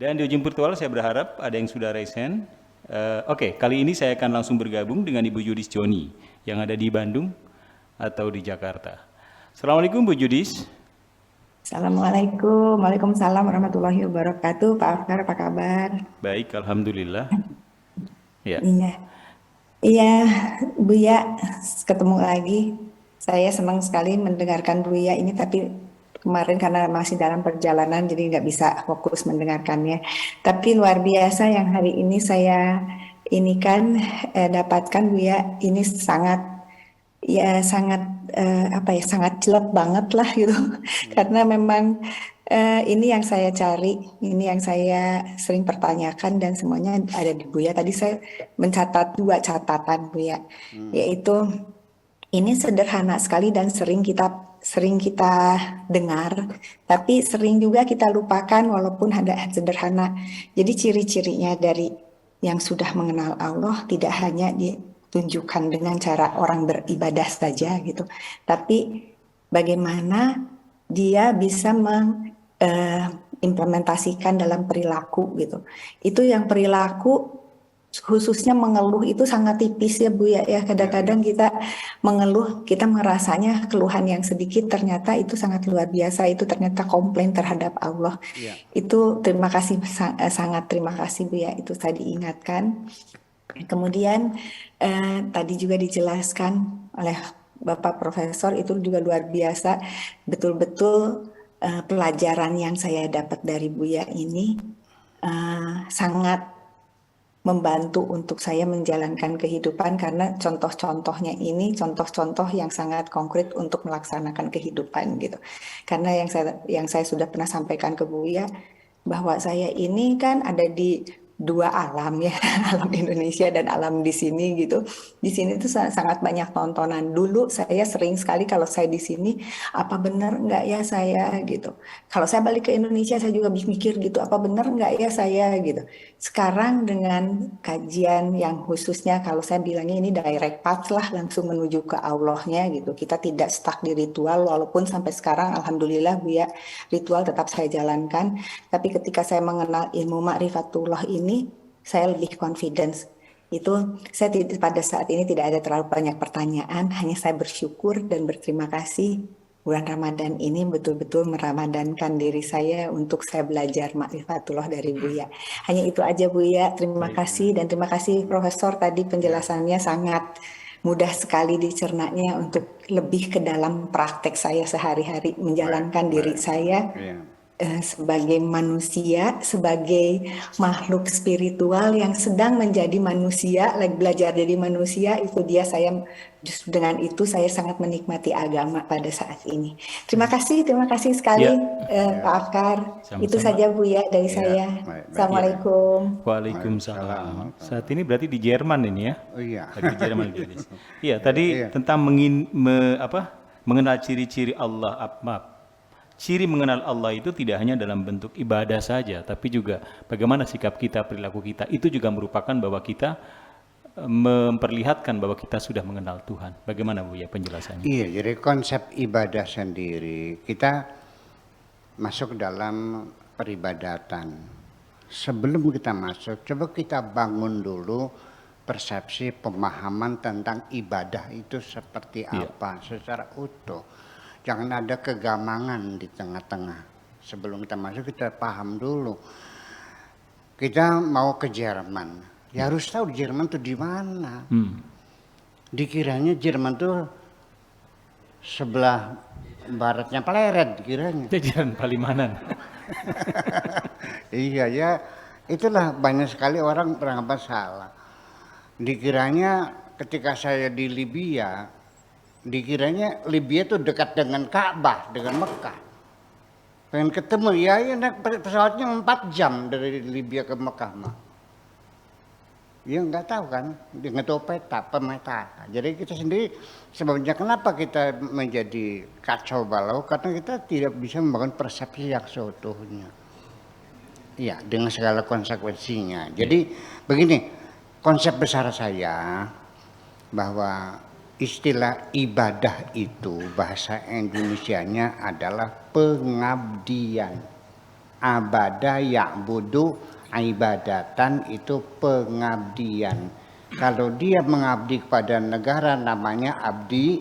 Dan di ujung virtual saya berharap ada yang sudah raise hand. Oke, kali ini saya akan langsung bergabung dengan Ibu Judis Joni yang ada di Bandung atau di Jakarta. Assalamualaikum Bu Judis. Assalamualaikum, Waalaikumsalam warahmatullahi wabarakatuh. Pak Afkar, apa kabar? Baik, alhamdulillah. Ya. Iya, iya, Buya, ketemu lagi. Saya senang sekali mendengarkan Buya ini, tapi kemarin karena masih dalam perjalanan, jadi nggak bisa fokus mendengarkannya. Tapi luar biasa yang hari ini saya ini kan dapatkan Buya, ini sangat ya sangat apa ya sangat jelek banget lah gitu karena memang ini yang saya cari, ini yang saya sering pertanyakan dan semuanya ada di Buya. Tadi saya mencatat dua catatan Buya, yaitu ini sederhana sekali dan sering kita dengar, tapi sering juga kita lupakan walaupun ada sederhana. Jadi ciri-cirinya dari yang sudah mengenal Allah tidak hanya ditunjukkan dengan cara orang beribadah saja gitu, tapi bagaimana dia bisa mengimplementasikan dalam perilaku gitu. Itu yang perilaku khususnya mengeluh itu sangat tipis ya Bu ya. Kadang-kadang kita mengeluh, kita merasanya keluhan yang sedikit ternyata itu sangat luar biasa, itu ternyata komplain terhadap Allah. Itu terima kasih sangat terima kasih Bu ya, itu tadi ingatkan. Kemudian tadi juga dijelaskan oleh Bapak Profesor, itu juga luar biasa, betul-betul pelajaran yang saya dapat dari Buya ini sangat membantu untuk saya menjalankan kehidupan, karena contoh-contohnya ini contoh-contoh yang sangat konkret untuk melaksanakan kehidupan gitu. Karena yang saya sudah pernah sampaikan ke Buya bahwa saya ini kan ada di dua alam ya, alam Indonesia dan alam di sini gitu. Di sini tuh sangat banyak tontonan. Dulu saya sering sekali kalau saya di sini, apa benar nggak ya saya gitu. Kalau saya balik ke Indonesia saya juga mikir gitu, apa benar nggak ya saya gitu. Sekarang dengan kajian yang khususnya kalau saya bilangnya ini direct path lah, langsung menuju ke Allahnya gitu. Kita tidak stuck di ritual, walaupun sampai sekarang alhamdulillah Bu ya, ritual tetap saya jalankan. Tapi ketika saya mengenal ilmu ma'rifatullah ini, saya lebih confidence. Itu saya pada saat ini tidak ada terlalu banyak pertanyaan, hanya saya bersyukur dan berterima kasih. Bulan Ramadan ini betul-betul meramadankan diri saya untuk saya belajar ma'rifatullah dari Buya. Hanya itu aja Buya, terima kasih dan terima kasih Profesor, tadi penjelasannya sangat mudah sekali dicernanya untuk lebih ke dalam praktek saya sehari-hari menjalankan diri saya sebagai manusia, sebagai makhluk spiritual yang sedang menjadi manusia, lagi belajar jadi manusia. Itu dia, saya justru dengan itu saya sangat menikmati agama pada saat ini. Terima kasih sekali Pak Afkar. Sama-sama. Itu saja Bu ya dari saya. Assalamualaikum. Waalaikumsalam. Saat ini berarti di Jerman ini ya? Oh iya. Di Jerman. Iya, tadi tentang mengenal ciri-ciri Allah. Ciri mengenal Allah itu tidak hanya dalam bentuk ibadah saja, tapi juga bagaimana sikap kita, perilaku kita. Itu juga merupakan bahwa kita memperlihatkan bahwa kita sudah mengenal Tuhan. Bagaimana Bu ya penjelasannya? Iya, jadi konsep ibadah sendiri, kita masuk dalam peribadatan. Sebelum kita masuk, coba kita bangun dulu persepsi, pemahaman tentang ibadah itu seperti apa secara utuh. Jangan ada kegamangan di tengah-tengah. Sebelum kita masuk, kita paham dulu. Kita mau ke Jerman, ya harus tahu Jerman itu di mana. Dikiranya Jerman itu sebelah baratnya Pleret, dikiranya. Jalan Palimanan. Iya ya, itulah banyak sekali orang beranggapan salah. Dikiranya ketika saya di Libya, dikiranya Libya itu dekat dengan Ka'bah, dengan Mekah. Pengen ketemu, ya naik pesawatnya 4 jam dari Libya ke Mekah mah. Ya nggak tahu kan, nggak tahu peta. Jadi kita sendiri sebabnya kenapa kita menjadi kacau balau, karena kita tidak bisa membangun persepsi yang seutuhnya. Iya, dengan segala konsekuensinya. Jadi begini, konsep besar saya bahwa istilah ibadah itu bahasa Indonesianya adalah pengabdian. Abada ya'budu ibadatan itu pengabdian. Kalau dia mengabdi kepada negara namanya abdi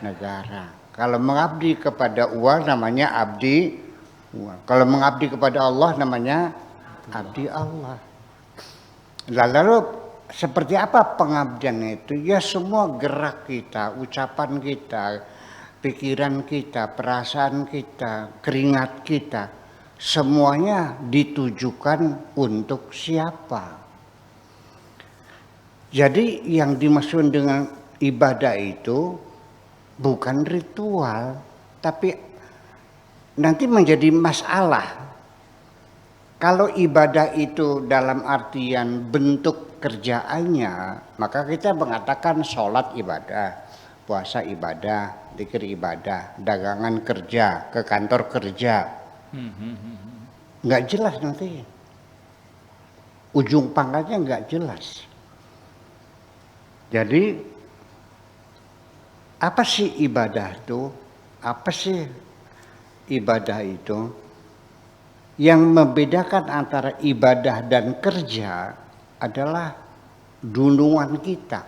negara. Kalau mengabdi kepada uang namanya abdi uang. Kalau mengabdi kepada Allah namanya abdi Allah. Lalu seperti apa pengabdian itu? Ya semua gerak kita, ucapan kita, pikiran kita, perasaan kita, keringat kita, semuanya ditujukan untuk siapa? Jadi yang dimaksud dengan ibadah itu bukan ritual, tapi nanti menjadi masalah. Kalau ibadah itu dalam artian bentuk kerjaannya, maka kita mengatakan sholat ibadah, puasa ibadah, zikir ibadah, dagangan kerja, ke kantor kerja. Nggak jelas nanti. Ujung pangkalnya nggak jelas. Jadi apa sih ibadah itu? Apa sih ibadah itu? Yang membedakan antara ibadah dan kerja adalah dunungan kita,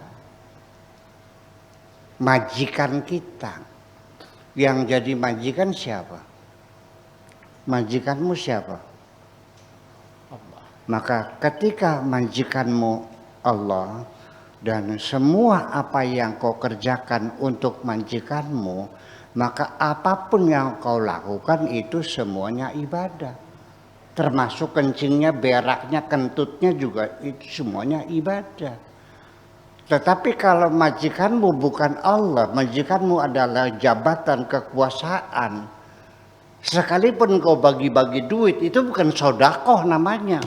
majikan kita. Yang jadi majikan siapa? Majikanmu siapa? Allah. Maka ketika majikanmu Allah dan semua apa yang kau kerjakan untuk majikanmu, maka apapun yang kau lakukan itu semuanya ibadah. Termasuk kencingnya, beraknya, kentutnya juga itu semuanya ibadah. Tetapi kalau majikanmu bukan Allah, majikanmu adalah jabatan kekuasaan, sekalipun kau bagi-bagi duit, itu bukan sodakoh namanya.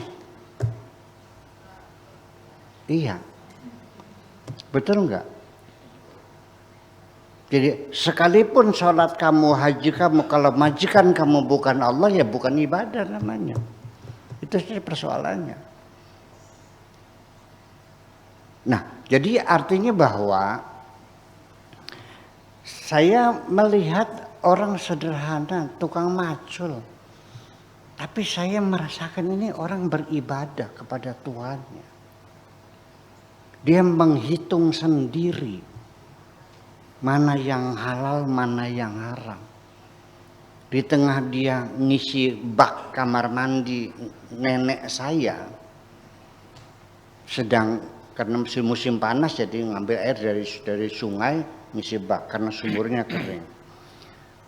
Iya, betul enggak? Jadi sekalipun sholat kamu, haji kamu, kalau majikan kamu bukan Allah, ya bukan ibadah namanya. Itu saja persoalannya. Nah, jadi artinya bahwa saya melihat orang sederhana, tukang macul. Tapi saya merasakan ini orang beribadah kepada Tuhannya. Dia menghitung sendiri mana yang halal, mana yang haram. Di tengah dia ngisi bak kamar mandi nenek saya, sedang karena musim panas jadi ngambil air dari sungai ngisi bak karena sumurnya kering.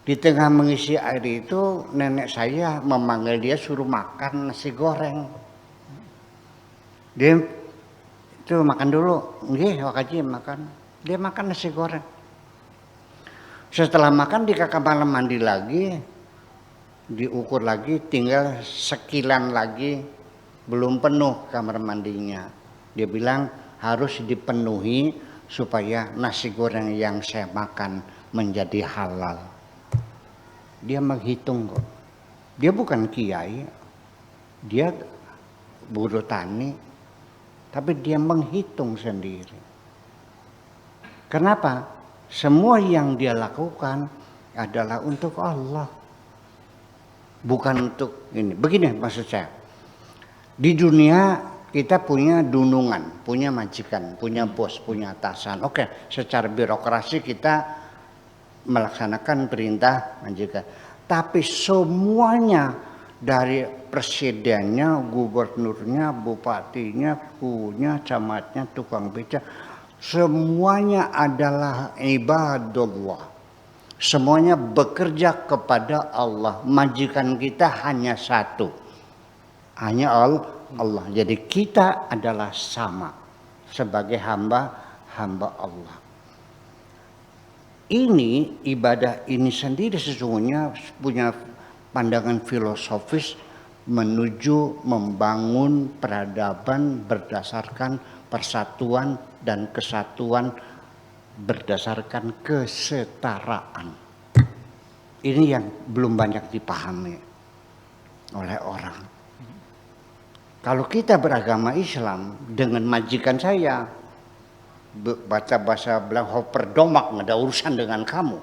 Di tengah mengisi air itu nenek saya memanggil dia suruh makan nasi goreng. Dia itu makan dulu, nggih wakaji makan. Dia makan nasi goreng. Setelah makan di kamar mandi lagi, diukur lagi, tinggal sekilan lagi, belum penuh kamar mandinya. Dia bilang harus dipenuhi supaya nasi goreng yang saya makan menjadi halal. Dia menghitung kok. Dia bukan kiai, dia buruh tani, tapi dia menghitung sendiri. Kenapa? Semua yang dia lakukan adalah untuk Allah. Bukan untuk ini. Begini maksud saya. Di dunia kita punya dunungan, punya majikan, punya bos, punya atasan. Oke, secara birokrasi kita melaksanakan perintah majikan. Tapi semuanya dari presidennya, gubernurnya, bupatinya, kunya, camatnya, tukang beca, semuanya adalah ibadullah. Semuanya bekerja kepada Allah. Majikan kita hanya satu. Hanya Allah. Jadi kita adalah sama sebagai hamba Allah. Ini ibadah ini sendiri sesungguhnya punya pandangan filosofis menuju membangun peradaban berdasarkan persatuan dan kesatuan berdasarkan kesetaraan. Ini yang belum banyak dipahami oleh orang. Kalau kita beragama Islam dengan majikan saya, baca bahasa bilang perdomak, nggak ada urusan dengan kamu.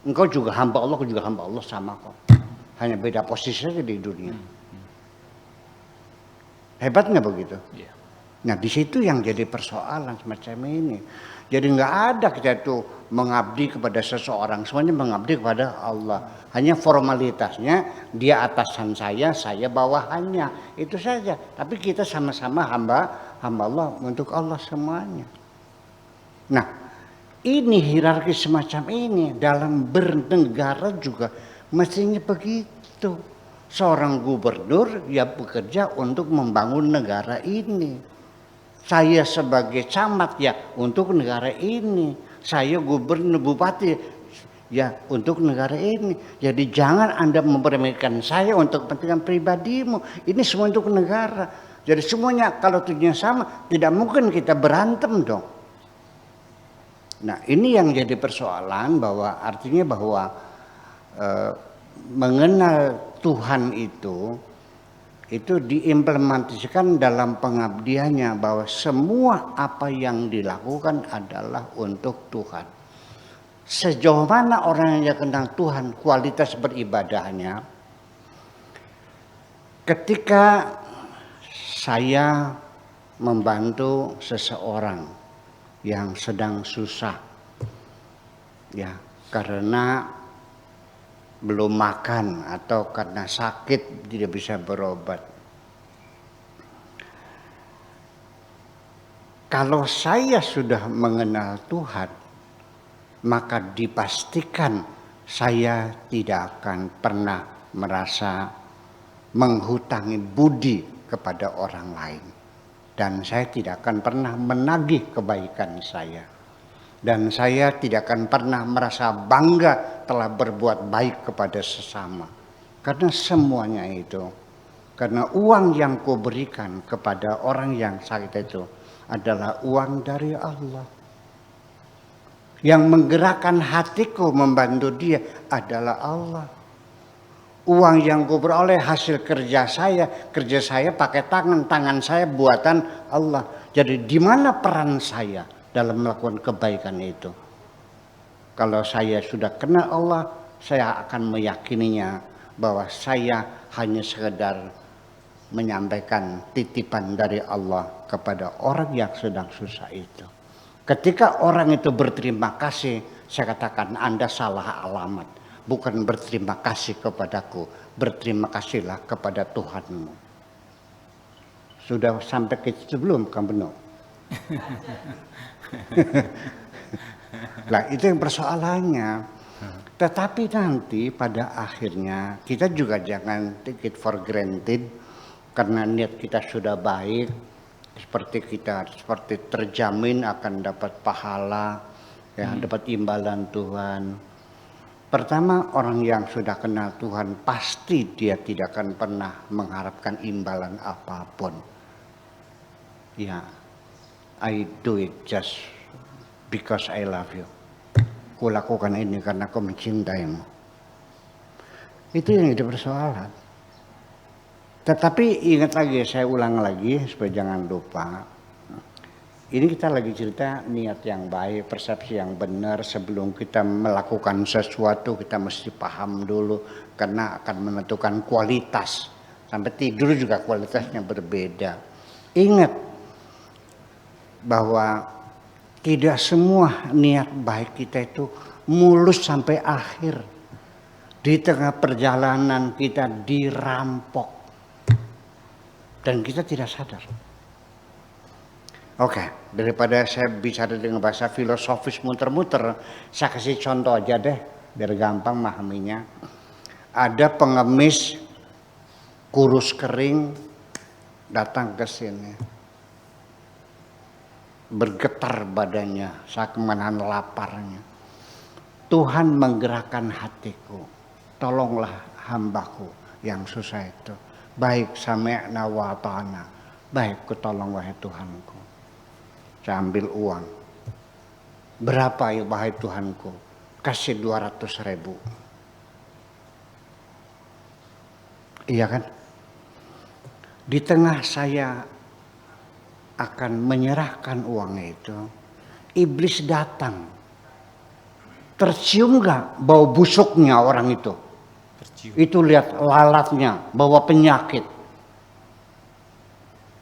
Engkau juga hamba Allah, aku juga hamba Allah, sama kok. Hanya beda posisi saja di dunia. Hebat nggak begitu? Iya. Nah di situ yang jadi persoalan semacam ini. Jadi nggak ada kita itu mengabdi kepada seseorang, semuanya mengabdi kepada Allah. Hanya formalitasnya dia atasan saya bawahannya, itu saja. Tapi kita sama-sama hamba Allah untuk Allah semuanya. Nah ini hierarki semacam ini dalam bernegara juga mestinya begitu. Seorang gubernur ya bekerja untuk membangun negara ini. Saya sebagai camat ya untuk negara ini. Saya gubernur bupati ya untuk negara ini. Jadi jangan Anda mempermainkan saya untuk kepentingan pribadimu. Ini semua untuk negara. Jadi semuanya kalau tujuannya sama tidak mungkin kita berantem dong. Nah ini yang jadi persoalan bahwa artinya bahwa mengenal Tuhan itu diimplementasikan dalam pengabdiannya bahwa semua apa yang dilakukan adalah untuk Tuhan. Sejauh mana orang yang kenal Tuhan kualitas beribadahnya, ketika saya membantu seseorang yang sedang susah ya karena belum makan atau karena sakit tidak bisa berobat. Kalau saya sudah mengenal Tuhan, maka dipastikan saya tidak akan pernah merasa menghutangi budi kepada orang lain. Dan saya tidak akan pernah menagih kebaikan saya. Dan saya tidak akan pernah merasa bangga telah berbuat baik kepada sesama. Karena semuanya itu, karena uang yang kuberikan kepada orang yang sakit itu adalah uang dari Allah. Yang menggerakkan hatiku membantu dia adalah Allah. Uang yang kuperoleh hasil kerja saya pakai tangan saya buatan Allah. Jadi di mana peran saya dalam melakukan kebaikan itu? Kalau saya sudah kenal Allah, saya akan meyakininya bahwa saya hanya sekedar menyampaikan titipan dari Allah kepada orang yang sedang susah itu. Ketika orang itu berterima kasih, saya katakan Anda salah alamat. Bukan berterima kasih kepadaku, berterima kasihlah kepada Tuhanmu. Sudah sampai ke situ belum, Kang Beno? Lah itu yang persoalannya. Tetapi nanti pada akhirnya kita juga jangan take it for granted karena niat kita sudah baik, seperti terjamin akan dapat pahala, ya, dapat imbalan Tuhan. Pertama, orang yang sudah kenal Tuhan pasti dia tidak akan pernah mengharapkan imbalan apapun. Ya, I do it just because I love you. Kulakukan ini karena aku mencintaimu. Itu yang jadi persoalan. Tetapi ingat lagi, saya ulang lagi supaya jangan lupa. Ini kita lagi cerita niat yang baik, persepsi yang benar. Sebelum kita melakukan sesuatu kita mesti paham dulu karena akan menentukan kualitas. Sampai tidur juga kualitasnya berbeda. Ingat bahwa tidak semua niat baik kita itu mulus sampai akhir. Di tengah perjalanan kita dirampok dan kita tidak sadar. Oke, daripada saya bicara dengan bahasa filosofis muter-muter, saya kasih contoh aja deh, biar gampang memahaminya. Ada pengemis kurus kering datang ke sini, bergetar badannya, saking menahan laparnya. Tuhan menggerakkan hatiku, tolonglah hambaku yang susah itu. Baik sami'na wa ata'na, baik kutolong wahai Tuhanku. Saya ambil uang. Berapa ya wahai Tuhanku? Kasih 200.000. Iya kan? Di tengah saya akan menyerahkan uang itu, iblis datang. Tercium gak bau busuknya orang itu? Tercium. Itu lihat lalatnya, bawa penyakit.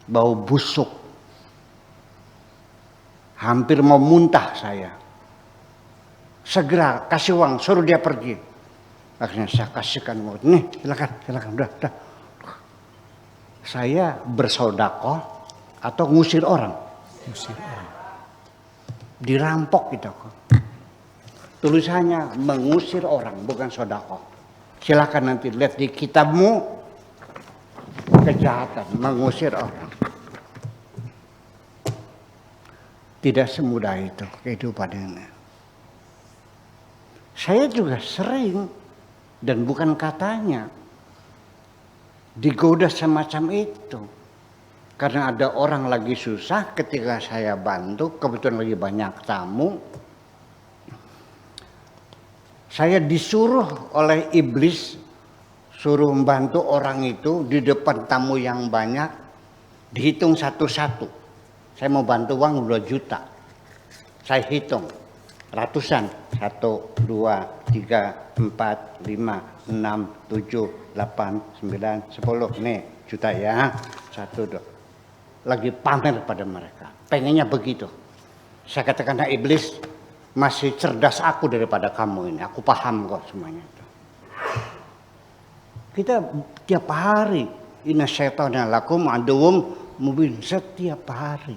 bau busuk. Hampir mau muntah saya. Segera kasih uang, suruh dia pergi. Akhirnya saya kasihkan uang. Nih, silakan, udah. Saya bersedekah atau ngusir orang? Musir orang. Dirampok gitu. Tulisannya mengusir orang, bukan sedekah. Silakan nanti lihat di kitabmu, kejahatan mengusir orang. Tidak semudah itu kehidupan ini. Saya juga sering, dan bukan katanya, digoda semacam itu. Karena ada orang lagi susah, ketika saya bantu, kebetulan lagi banyak tamu, saya disuruh oleh iblis, suruh membantu orang itu di depan tamu yang banyak, dihitung satu-satu. Saya mau bantu uang 2 juta. Saya hitung ratusan. 1, 2, 3, 4, 5, 6, 7, 8, 9, 10. Nih juta ya. 1, 2. Lagi pamer pada mereka. Pengennya begitu. Saya katakan, nah iblis masih cerdas aku daripada kamu ini. Aku paham kok semuanya itu. Kita tiap hari. Inna syaitana lakum aduwwum mubin, setiap hari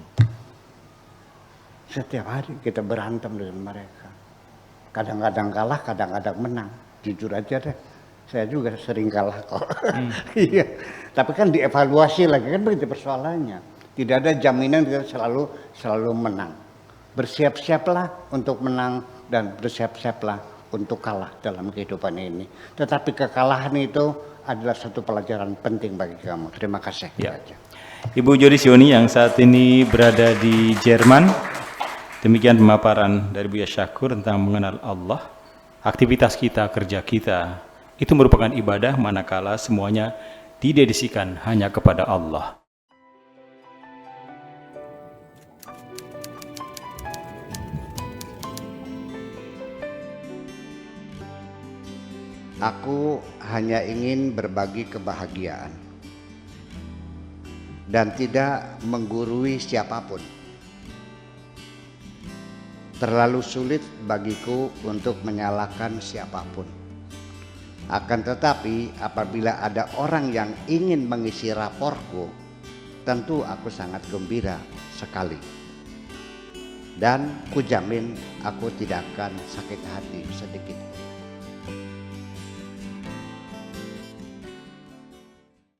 kita berantem dengan mereka. Kadang-kadang kalah, kadang-kadang menang. Jujur aja deh, saya juga sering kalah kok. Iya, tapi kan dievaluasi lagi, kan begitu persoalannya. Tidak ada jaminan kita selalu menang. Bersiap-siaplah untuk menang dan bersiap-siaplah untuk kalah dalam kehidupan ini. Tetapi kekalahan itu adalah satu pelajaran penting bagi kamu. Terima kasih. Ya. Ibu Jody Sioni yang saat ini berada di Jerman. Demikian pemaparan dari Buya Syakur tentang mengenal Allah. Aktivitas kita, kerja kita, itu merupakan ibadah manakala semuanya didedikasikan hanya kepada Allah. Aku hanya ingin berbagi kebahagiaan dan tidak menggurui siapapun. Terlalu sulit bagiku untuk menyalahkan siapapun. Akan tetapi apabila ada orang yang ingin mengisi raporku, tentu aku sangat gembira sekali. Dan kujamin aku tidak akan sakit hati sedikit.